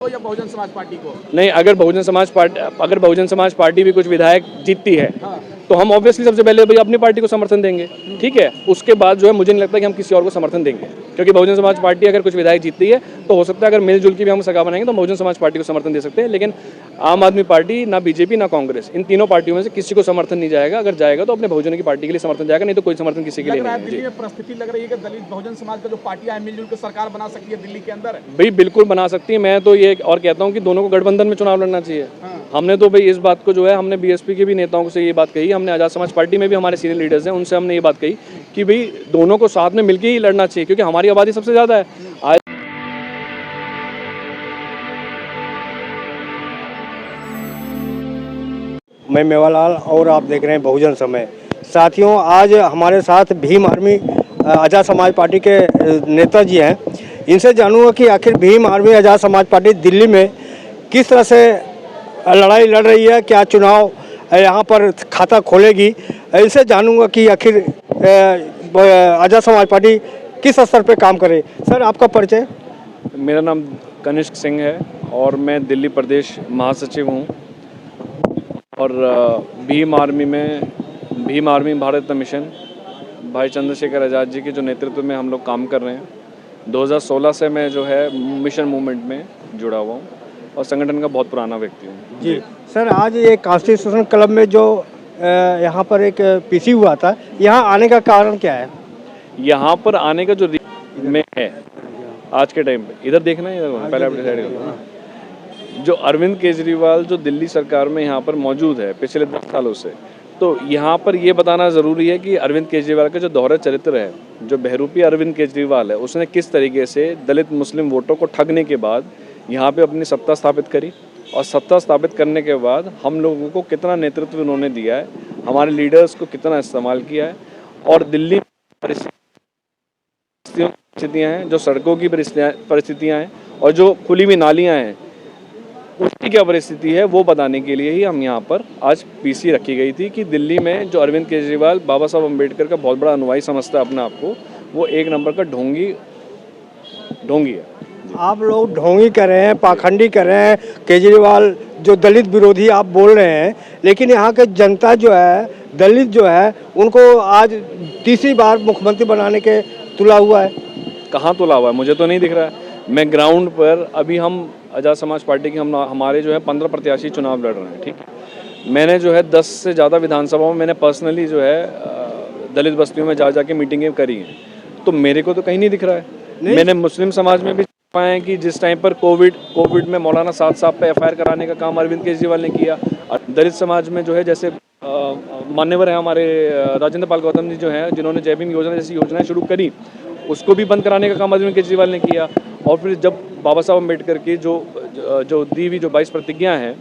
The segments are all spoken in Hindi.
या बहुजन समाज पार्टी को? नहीं, अगर बहुजन समाज पार्टी भी कुछ विधायक जीतती है हाँ। तो हम ऑब्वियसली सबसे पहले भाई अपनी पार्टी को समर्थन देंगे, ठीक है। उसके बाद जो है मुझे नहीं लगता कि हम किसी और को समर्थन देंगे, क्योंकि बहुजन समाज पार्टी अगर कुछ विधायक जीतती है तो हो सकता है अगर मिलजुल की भी हम सरकार बनाएंगे तो बहुजन समाज पार्टी को समर्थन दे सकते हैं। लेकिन आम आदमी पार्टी, ना बीजेपी, ना कांग्रेस, इन तीनों पार्टियों में से किसी को समर्थन नहीं जाएगा। अगर जाएगा तो अपने बहुजन की पार्टी के लिए समर्थन जाएगा, नहीं तो कोई समर्थन किसी के लिए नहीं है। दिल्ली में परिस्थिति लग रही है कि दलित बहुजन समाज का जो पार्टियां हैं मिलजुल कर सरकार बना सकती है दिल्ली के अंदर। भाई बिल्कुल बना सकती है। मैं तो ये और कहता हूँ कि दोनों को गठबंधन में चुनाव लड़ना चाहिए। हमने तो भाई इस बात को जो है, हमने बीएसपी के भी नेताओं से ये बात कही, हमने आज़ाद समाज पार्टी में भी हमारे सीनियर लीडर्स हैं, उनसे हमने ये बात कही कि भाई दोनों को साथ में मिलकर ही लड़ना चाहिए, क्योंकि हमारी आबादी सबसे ज़्यादा है। आज मैं मेवालाल और आप देख रहे हैं बहुजन समय। साथियों, आज हमारे साथ भीम आर्मी आज़ाद समाज पार्टी के नेताजी हैं। इनसे जानूंगा कि आखिर भीम आर्मी आज़ाद समाज पार्टी दिल्ली में किस तरह से लड़ाई लड़ रही है, क्या चुनाव यहाँ पर खाता खोलेगी। इनसे जानूंगा कि आखिर आज़ाद समाज पार्टी किस स्तर पर काम करे। सर, आपका परिचय? मेरा नाम कनिष्क सिंह है और मैं दिल्ली प्रदेश महासचिव हूँ और भीम आर्मी भारत मिशन भाई चंद्रशेखर आज़ाद जी के जो नेतृत्व में हम लोग काम कर रहे हैं। 2016 से मैं जो है मिशन मूवमेंट में जुड़ा हुआ हूँ और संगठन का बहुत पुराना व्यक्ति हूँ। जी सर, आज ये कॉन्स्टिट्यूशन क्लब में जो यहाँ पर एक पीसी हुआ था, यहाँ आने का कारण क्या है? यहाँ पर आने का जो में है आज के टाइम पे, इधर देखना है, इधर पहले आप डिसाइड करो। जो अरविंद केजरीवाल जो दिल्ली सरकार में यहाँ पर मौजूद है पिछले 10 सालों से, तो यहाँ पर ये बताना ज़रूरी है कि अरविंद केजरीवाल का जो दोहरा चरित्र है, जो बहरूपी अरविंद केजरीवाल है, उसने किस तरीके से दलित मुस्लिम वोटों को ठगने के बाद यहाँ पे अपनी सत्ता स्थापित करी और सत्ता स्थापित करने के बाद हम लोगों को कितना नेतृत्व उन्होंने दिया है, हमारे लीडर्स को कितना इस्तेमाल किया है। और दिल्ली परिस्थितियाँ हैं, जो सड़कों की परिस्थितियाँ हैं और जो खुली हुई नालियाँ हैं, उसकी क्या परिस्थिति है, वो बताने के लिए ही हम यहाँ पर आज पीसी रखी गई थी कि दिल्ली में जो अरविंद केजरीवाल बाबा साहब अम्बेडकर का बहुत बड़ा अनुयायी समझता है अपने आप को, वो एक नंबर का ढोंगी है। आप लोग ढोंगी कर रहे हैं, पाखंडी कर रहे हैं, केजरीवाल जो दलित विरोधी आप बोल रहे हैं, लेकिन यहाँ के जनता जो है, दलित जो है, उनको आज तीसरी बार मुख्यमंत्री बनाने के तुला हुआ है। कहाँ तुला हुआ है? मुझे तो नहीं दिख रहा है। मैं ग्राउंड पर अभी हम आज़ाद समाज पार्टी के हमारे जो है 15 प्रत्याशी चुनाव लड़ रहे हैं, ठीक है। मैंने जो है 10 से ज़्यादा विधानसभाओं में मैंने पर्सनली जो है दलित बस्तियों में जा के मीटिंगें करी हैं, तो मेरे को तो कहीं नहीं दिख रहा है। मैंने मुस्लिम समाज में भी पाए कि जिस टाइम पर कोविड में मौलाना साद साहब पे FIR कराने का काम अरविंद केजरीवाल ने किया। दलित समाज में जो है जैसे मान्यवर है हमारे राजेंद्र पाल गौतम जी जो हैं, जिन्होंने जय भीम योजना जैसी योजनाएं शुरू करी, उसको भी बंद कराने का काम अरविंद केजरीवाल ने किया। और फिर जब बाबा साहब अम्बेडकर की जो दी हुई जो 22 प्रतिज्ञा हैं,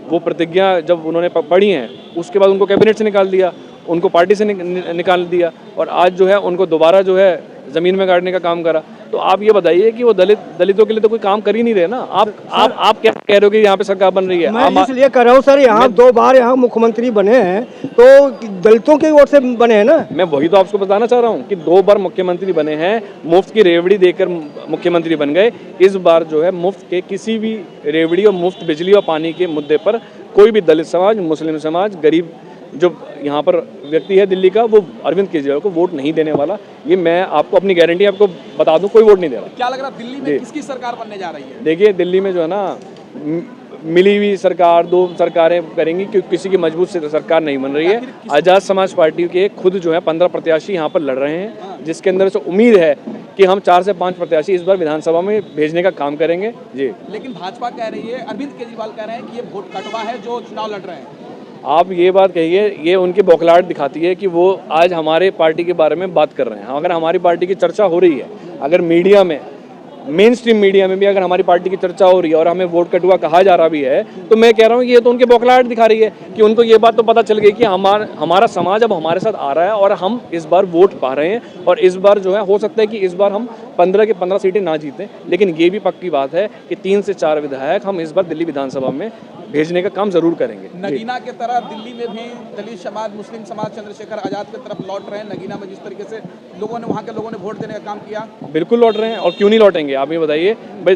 वो प्रतिज्ञा जब उन्होंने पढ़ी हैं, उसके बाद उनको कैबिनेट से निकाल दिया, उनको पार्टी से निकाल दिया और आज जो है उनको दोबारा जो है ज़मीन में गाड़ने का काम करा। तो आप ये बताइए कि वो दलितों के लिए तो कोई काम कर ही नहीं रहे ना। आप क्या कह रहे हो कि यहाँ पे सरकार बन रही है? मैं इसलिए कर रहा हूँ सर, यहाँ 2 बार यहाँ मुख्यमंत्री बने हैं तो दलितों के वोट से बने हैं ना। मैं वही तो आपको बताना चाह रहा हूँ कि 2 बार मुख्यमंत्री बने हैं, मुफ्त की रेवड़ी देकर मुख्यमंत्री बन गए। इस बार जो है मुफ्त के किसी भी रेवड़ी और मुफ्त बिजली और पानी के मुद्दे पर कोई भी दलित समाज, मुस्लिम समाज, गरीब जो यहाँ पर व्यक्ति है दिल्ली का, वो अरविंद केजरीवाल को वोट नहीं देने वाला। ये मैं आपको अपनी गारंटी आपको बता दूं, कोई वोट नहीं दे रहा। क्या लग रहा है दिल्ली में किसकी सरकार बनने जा रही है? देखिए, दिल्ली में जो है ना मिली हुई सरकार 2 सरकारें करेंगी, क्योंकि किसी की मजबूत सरकार नहीं बन रही है। आज़ाद समाज पार्टी के खुद जो है 15 प्रत्याशी यहाँ पर लड़ रहे हैं, जिसके अंदर से उम्मीद है कि हम 4 से 5 प्रत्याशी इस बार विधानसभा में भेजने का काम करेंगे जी। लेकिन भाजपा कह रही है, अरविंद केजरीवाल कह रहे हैं कि ये वोट कटवा है जो चुनाव लड़ रहे हैं। आप ये बात कहिए, ये उनकी बौखलाहट दिखाती है कि वो आज हमारे पार्टी के बारे में बात कर रहे हैं। अगर हमारी पार्टी की चर्चा हो रही है, अगर मीडिया में, मेन स्ट्रीम मीडिया में भी अगर हमारी पार्टी की चर्चा हो रही है और हमें वोट कटुआ कहा जा रहा भी है, तो मैं कह रहा हूँ कि ये तो उनकी बौखलाहट दिखा रही है कि उनको ये बात तो पता चल गई कि हमारा समाज अब हमारे साथ आ रहा है और हम इस बार वोट पा रहे हैं। और इस बार जो है हो सकता है कि इस बार हम 15 के 15 सीटें ना जीतें, लेकिन ये भी पक्की बात है कि 3 से 4 विधायक हम इस बार दिल्ली विधानसभा में भेजने का काम जरूर करेंगे। नगीना की तरह दिल्ली में भी दलित समाज, मुस्लिम समाज चंद्रशेखर आजाद की तरफ लौट रहे हैं। नगीना में जिस तरीके से लोगों ने, वहाँ के लोगों ने वोट देने का काम किया, बिल्कुल लौट रहे हैं, और क्यों नहीं लौटेंगे आप ये बताइए। भाई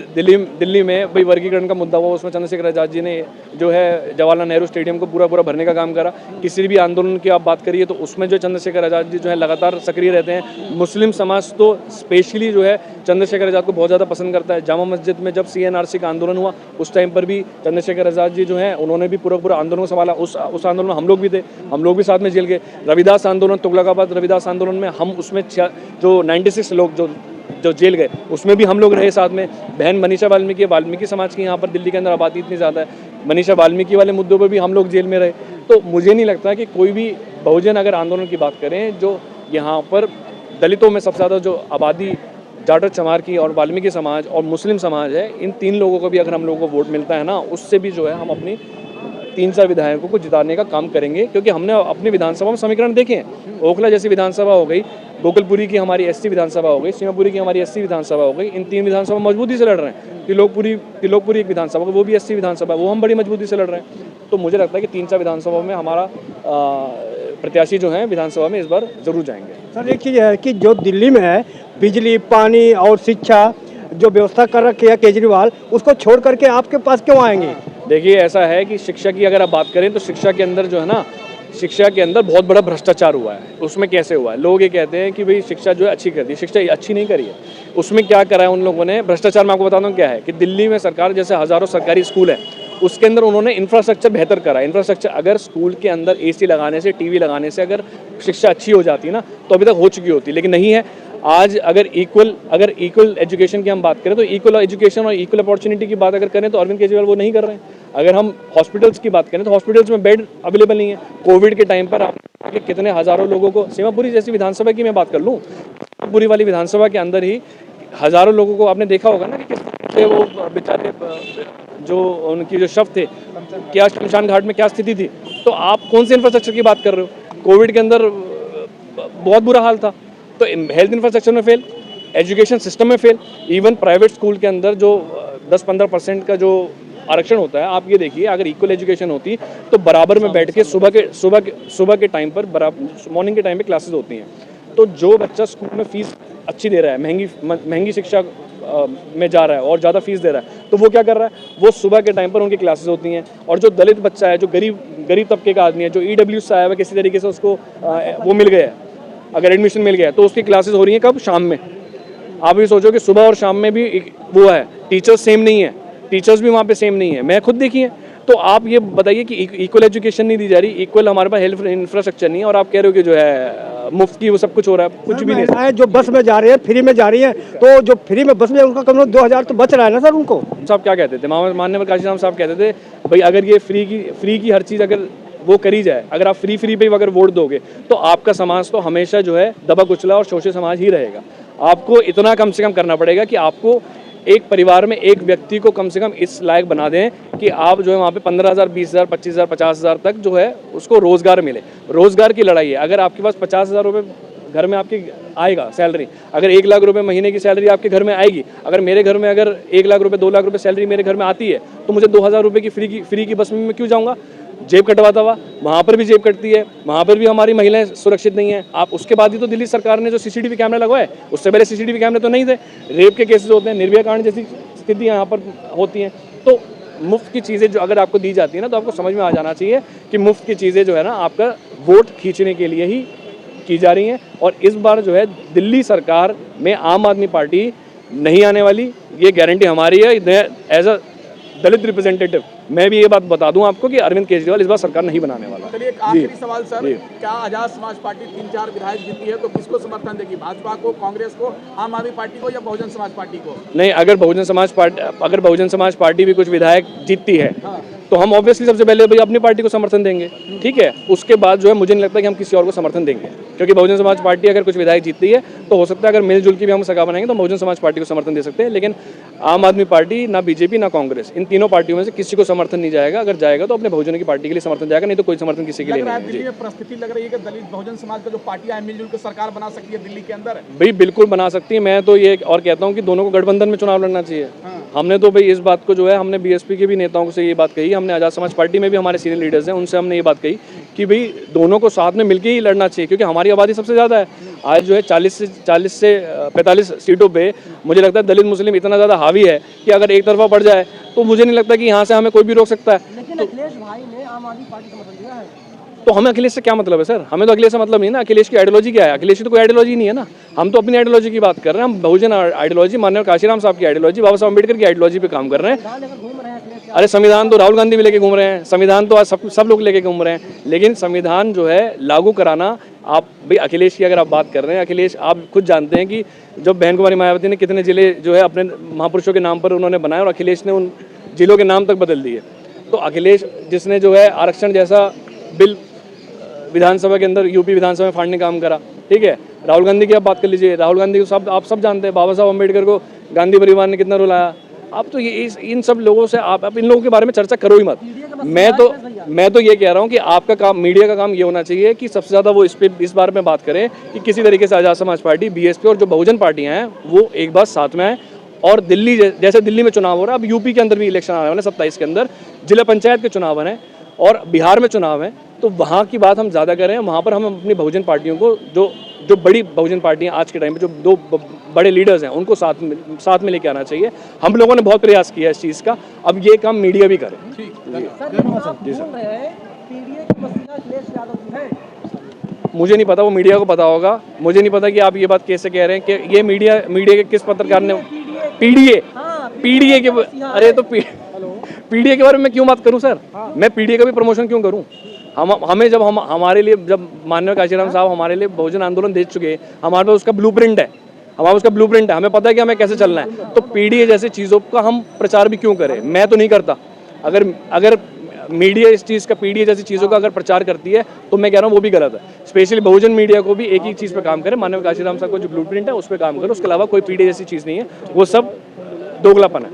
दिल्ली में भाई वर्गीकरण का मुद्दा हुआ, उसमें चंद्रशेखर आजाद जी ने जो है जवाहरलाल नेहरू स्टेडियम को पूरा भरने का काम करा। किसी भी आंदोलन की आप बात करिए तो उसमें जो चंद्रशेखर आजाद जी जो है लगातार सक्रिय रहते हैं। मुस्लिम समाज तो स्पेशली जो है चंद्रशेखर आजाद को बहुत ज़्यादा पसंद करता है। जामा मस्जिद में जब CNRC का आंदोलन हुआ उस टाइम पर भी चंद्रशेखर आजाद जी जो है उन्होंने भी पूरा आंदोलन को संभाला। उस आंदोलन में हम लोग भी थे, हम लोग भी साथ में जेल गए। रविदास आंदोलन, तुगलकाबाद रविदास आंदोलन में हम उसमें जो 96 लोग जो जेल गए उसमें भी हम लोग रहे साथ में। बहन मनीषा वाल्मीकि समाज की यहाँ पर दिल्ली के अंदर आबादी इतनी ज़्यादा है, मनीषा वाल्मीकि वाले मुद्दों पर भी हम लोग जेल में रहे। तो मुझे नहीं लगता कि कोई भी बहुजन अगर आंदोलन की बात करें, जो यहाँ पर दलितों में सबसे ज़्यादा जो आबादी जाटव चमार की और वाल्मीकि समाज और मुस्लिम समाज है, इन 3 लोगों को भी अगर हम लोगों को वोट मिलता है ना, उससे भी जो है हम अपनी 3-4 विधायकों को जिताने का काम करेंगे। क्योंकि हमने अपनी विधानसभा में समीकरण देखे हैं। ओखला जैसी विधानसभा हो गई, गोकुलपुरी की हमारी SC विधानसभा हो गई, सीमापुरी की हमारी SC विधानसभा हो गई। इन 3 विधानसभा मजबूती से लड़ रहे हैं। तिलोकपुरी एक विधानसभा, वो भी SC विधानसभा, वो हम बड़ी मजबूती से लड़ रहे हैं। तो मुझे लगता है कि 3-4 विधानसभा में हमारा प्रत्याशी जो हैं विधानसभा में इस बार जरूर जाएंगे। सर एक चीज़ है कि जो दिल्ली में है बिजली, पानी और शिक्षा जो व्यवस्था कर रखी है केजरीवाल, उसको छोड़ करके आपके पास क्यों आएंगे? देखिए ऐसा है कि शिक्षा की अगर आप बात करें तो शिक्षा के अंदर जो है ना, शिक्षा के अंदर बहुत बड़ा भ्रष्टाचार हुआ है। उसमें कैसे हुआ है? लोग ये कहते हैं कि भाई शिक्षा जो है अच्छी कर दी, शिक्षा अच्छी नहीं करी है। उसमें क्या करा है उन लोगों ने? भ्रष्टाचार मैं आपको बताता हूँ क्या है। कि दिल्ली में सरकार जैसे हज़ारों सरकारी स्कूल है, उसके अंदर उन्होंने इंफ्रास्ट्रक्चर बेहतर करा। इंफ्रास्ट्रक्चर अगर स्कूल के अंदर AC लगाने से, TV लगाने से अगर शिक्षा अच्छी हो जाती ना, तो अभी तक हो चुकी होती, लेकिन नहीं है। आज अगर इक्वल एजुकेशन की हम बात करें तो इक्वल एजुकेशन और इक्वल अपॉर्चुनिटी की बात अगर करें तो अरविंद केजरीवाल वो नहीं कर रहे हैं। अगर हम हॉस्पिटल्स की बात करें तो हॉस्पिटल्स में बेड अवेलेबल नहीं है। कोविड के टाइम पर आपके कितने हज़ारों लोगों को, सीमापुरी जैसी विधानसभा की मैं बात कर लूँ, सीमापुरी वाली विधानसभा के अंदर ही हज़ारों लोगों को आपने देखा होगा ना कि किस तरह से वो बेचारे जो उनकी जो शव थे, क्या शमशान घाट में क्या स्थिति थी। तो आप कौन से इंफ्रास्ट्रक्चर की बात कर रहे हो? कोविड के अंदर बहुत बुरा हाल था। तो हेल्थ इंफ्रास्ट्रक्चर में फेल, एजुकेशन सिस्टम में फेल। इवन प्राइवेट स्कूल के अंदर जो 10-15% का जो आरक्षण होता है, आप ये देखिए अगर इक्वल एजुकेशन होती तो बराबर में बैठ के सुबह के टाइम पर मॉर्निंग के टाइम पे क्लासेस होती हैं। तो जो बच्चा स्कूल में फीस अच्छी दे रहा है, महंगी शिक्षा में जा रहा है और ज़्यादा फीस दे रहा है, तो वो क्या कर रहा है? वो सुबह के टाइम पर उनकी क्लासेस होती हैं। और जो दलित बच्चा है, जो गरीब तबके का आदमी है, जो EWS से आया हुआ, किसी तरीके से उसको वो मिल गया है, अगर एडमिशन मिल गया तो उसकी क्लासेस हो रही हैं कब? शाम में। आप ये सोचो कि सुबह और शाम में भी वो है, टीचर्स सेम नहीं है, टीचर्स भी वहाँ पे सेम नहीं है। मैं खुद देखी है। तो आप ये बताइए कि इक्वल एजुकेशन नहीं दी जा रही, इक्वल हमारे पास हेल्थ इंफ्रास्ट्रक्चर नहीं है, और आप कह रहे हो कि जो है मुफ्त की वो सब कुछ हो रहा है। कुछ भी नहीं है। जो बस में जा रही है, फ्री में जा रही है, तो जो फ्री में बस में उनका कम 2000 तो बच रहा है ना सर उनको। साहब क्या कहते थे, माननीय प्रकाश राम साहब कहते थे भाई अगर ये फ्री की हर चीज़ अगर वो करी जाए, अगर आप फ्री पे अगर वोट दोगे तो आपका समाज तो हमेशा जो है दबा कुचला और शोषित समाज ही रहेगा। आपको इतना कम से कम करना पड़ेगा कि आपको एक परिवार में एक व्यक्ति को कम से कम इस लायक बना दें कि आप जो है वहाँ पे 15,000, 20,000, 25,000, 50,000 तक जो है उसको रोज़गार मिले। रोज़गार की लड़ाई है। अगर आपके पास 50,000 रुपये घर में आपकी आएगा सैलरी, अगर 1 लाख रुपए महीने की सैलरी आपके घर में आएगी, अगर मेरे घर में अगर 1 लाख रुपए 2 लाख रुपए सैलरी मेरे घर में आती है, तो मुझे 2,000 रुपये की फ्री की बस में मैं क्यों जाऊँगा? जेब कटवाता हुआ, वहाँ पर भी जेब कटती है, वहाँ पर भी हमारी महिलाएं सुरक्षित नहीं है। आप उसके बाद ही तो दिल्ली सरकार ने जो CCTV कैमरा लगवाए, उससे पहले CCTV कैमरे तो नहीं थे। रेप के केसेस होते हैं, निर्भया कांड जैसी स्थितियाँ यहाँ पर होती हैं। तो मुफ्त की चीज़ें जो अगर आपको दी जाती है ना, तो आपको समझ में आ जाना चाहिए कि मुफ्त की चीज़ें जो है ना आपका वोट खींचने के लिए ही की जा रही हैं। और इस बार जो है दिल्ली सरकार में आम आदमी पार्टी नहीं आने वाली, ये गारंटी हमारी है। एज अ दलित रिप्रेजेंटेटिव मैं भी ये बात बता दूं आपको कि अरविंद केजरीवाल इस बार सरकार नहीं बनाने वाला। चलिए एक आखिरी सवाल सर, क्या आजाद समाज पार्टी 3-4 विधायक जीती है तो किसको समर्थन देगी? भाजपा को, कांग्रेस को, आम आदमी पार्टी को या बहुजन समाज पार्टी को? नहीं, अगर बहुजन समाज पार्टी भी कुछ विधायक जीतती है तो हम ऑब्वियसली सबसे पहले भाई अपनी पार्टी को समर्थन देंगे, ठीक है। उसके बाद जो है मुझे नहीं लगता कि हम किसी और को समर्थन देंगे, क्योंकि बहुजन समाज पार्टी अगर कुछ विधायक जीतती है तो हो सकता है अगर मिलजुल की भी हम सरकार बनाएंगे तो बहुजन समाज पार्टी को समर्थन दे सकते हैं। लेकिन आम आदमी पार्टी, ना बीजेपी, ना कांग्रेस, इन तीनों पार्टियों में से किसी को समर्थन नहीं जाएगा। अगर जाएगा तो अपने बहुजन की पार्टी के लिए समर्थन जाएगा, नहीं तो कोई समर्थन किसी के लिए नहीं। दिल्ली में परिस्थिति लग रही है कि दलित बहुजन समाज का जो पार्टियां हैं मिलजुल कर सरकार बना सकती है दिल्ली के अंदर? भाई बिल्कुल बना सकती है। मैं तो ये और कहता हूँ कि दोनों को गठबंधन में चुनाव लड़ना चाहिए। हमने तो भाई इस बात को जो है हमने BSP के भी नेताओं से ये बात कही, हमने आज़ाद समाज पार्टी में भी हमारे सीनियर लीडर्स हैं, उनसे हमने ये बात कही कि भाई दोनों को साथ में मिलकर ही लड़ना चाहिए, क्योंकि हमारी आबादी सबसे ज़्यादा है। आज जो है 40 से 45 सीटों पे मुझे लगता है दलित मुस्लिम इतना ज़्यादा हावी है कि अगर एक तरफा पड़ जाए तो मुझे नहीं लगता कि यहाँ से हमें कोई भी रोक सकता है। लेकिन अखिलेश भाई ने आम आदमी पार्टी का समर्थन दिया है। तो हमें अखिलेश से क्या मतलब है सर? हमें तो अखिलेश से मतलब नहीं ना। अखिलेश की आइडियोलॉजी क्या है? अखिलेश की तो कोई आइडियोलॉजी नहीं है ना। हम तो अपनी आइडियोलॉजी की बात कर रहे हैं। हम बहुजन आइडियोलॉजी, माननीय काशीराम साहब की आइडियोलॉजी, बाबा साहब अम्बेडकर की आइडियोलॉजी पे काम कर रहे हैं। घूम रहे हैं अखिलेश। अरे संविधान तो राहुल गांधी भी लेके घूम रहे हैं, संविधान तो आज सब लोग लेके घूम रहे हैं, लेकिन संविधान जो है लागू कराना, आप भाई अखिलेश की अगर आप बात कर रहे हैं, अखिलेश आप खुद जानते हैं कि जब बहन कुमारी मायावती ने कितने जिले जो है अपने महापुरुषों के नाम पर उन्होंने बनाए और अखिलेश ने उन जिलों के नाम तक बदल दिए। तो अखिलेश जिसने जो है आरक्षण जैसा बिल विधानसभा के अंदर यूपी विधानसभा में फाड़ने का काम करा, ठीक है। राहुल गांधी की आप बात कर लीजिए, राहुल गांधी को आप सब जानते हैं, बाबा साहब अम्बेडकर को गांधी परिवार ने कितना रोल आया। आप तो ये इन सब लोगों से आप इन लोगों के बारे में चर्चा करो ही मत। मैं तो ये कह रहा हूँ कि आपका काम, मीडिया का काम ये होना चाहिए कि सबसे ज़्यादा वो इस बारे में बात करें कि किसी तरीके से आज़ाद समाज पार्टी, बीएसपी और जो बहुजन पार्टियां हैं वो एक बार साथ में आए। और दिल्ली जैसे दिल्ली में चुनाव हो रहा है, अब यूपी के अंदर भी इलेक्शन आने वाले हैं 27 के अंदर, जिला पंचायत के चुनाव हैं और बिहार में चुनाव है, तो वहाँ की बात हम ज़्यादा करें। वहाँ पर हम अपनी बहुजन पार्टियों को, जो बड़ी बहुजन पार्टियाँ आज के टाइम पे जो दो बड़े लीडर्स हैं, उनको साथ में लेके आना चाहिए। हम लोगों ने बहुत प्रयास किया इस चीज़ का, अब ये काम मीडिया भी करे। सर जी सर, पीडीए की मसीहा अखिलेश यादव जी हैं। मुझे नहीं पता, वो मीडिया को पता होगा। मुझे नहीं पता कि आप ये बात कैसे कह रहे हैं कि ये मीडिया के किस पत्रकार ने पीडीए के, अरे तो पीडीए के बारे में क्यों बात करूं सर? मैं पीडीए का भी प्रमोशन क्यों करूं? हमें जब हमारे लिए, जब माननीय काशीराम साहब हमारे लिए बहुजन आंदोलन दे चुके हैं, हमारे पास उसका ब्लूप्रिंट है, हमें पता है कि हमें कैसे चलना है। तो पीडीए जैसी चीज़ों का हम प्रचार भी क्यों करें? मैं तो नहीं करता। अगर मीडिया इस चीज़ का, पीडीए जैसी चीज़ों का अगर प्रचार करती है तो मैं कह रहा हूँ वो भी गलत है। स्पेशली बहुजन मीडिया को भी एक ही चीज़ पे काम करे, माननीय काशीराम साहब को जो ब्लूप्रिंट है उस पर काम करो, उसके अलावा कोई पीडीए जैसी चीज़ नहीं है, वो सब दोगलापन है।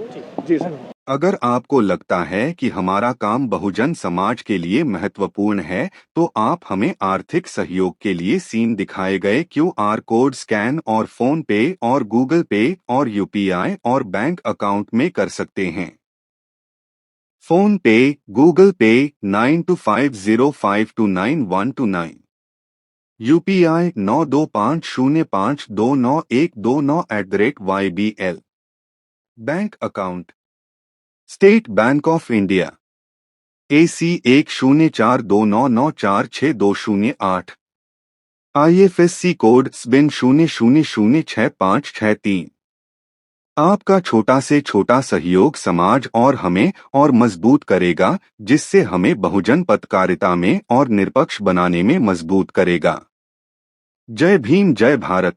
जी सर। अगर आपको लगता है कि हमारा काम बहुजन समाज के लिए महत्वपूर्ण है, तो आप हमें आर्थिक सहयोग के लिए सीन दिखाए गए QR कोड स्कैन और फोन पे और गूगल पे और UPI और बैंक अकाउंट में कर सकते हैं। फोन पे, गूगल पे 9250529129, UPI 9250529129@YBL। Bank account state bank of India AC 1042994628, IFSC code SBIN 00066563। आपका छोटा से छोटा सहयोग समाज और हमें और मजबूत करेगा, जिससे हमें बहुजन पत्रकारिता में और निष्पक्ष बनाने में मजबूत करेगा। जय भीम, जय भारत।